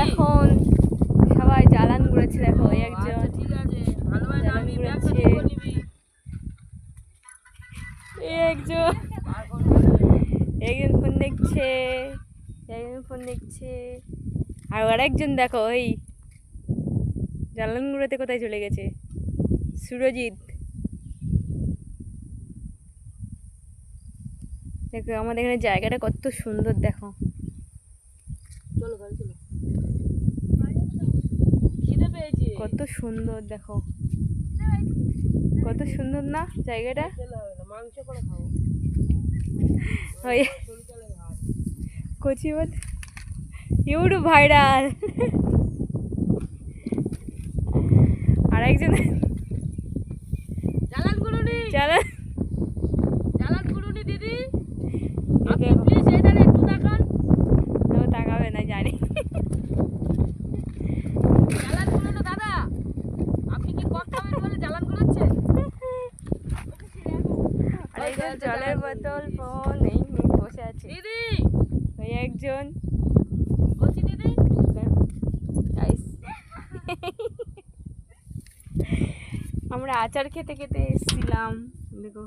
এখন সবাই জ্বালান ঘুরেছে, দেখো এই একজন জ্বালান ঘুরেছে, একজন ফোন দেখছে, একজন ফোন দেখছে, আর আরেকজন দেখো ওই জ্বালান ঘুরাতে কোথায় চলে গেছে, সুরজিৎ। দেখো আমাদের এখানে জায়গাটা কত সুন্দর, দেখো কত সুন্দর, দেখো কত সুন্দর না জায়গাটা। কচি ভাত ইউটিউব ভাইরাল। আর একজন দিদি তাকাবে না জানি। জলের বোতল ফোন এই বসে আছে দিদি, ওই একজন দিদি। আমরা আচার খেতে খেতে এসেছিলাম, দেখো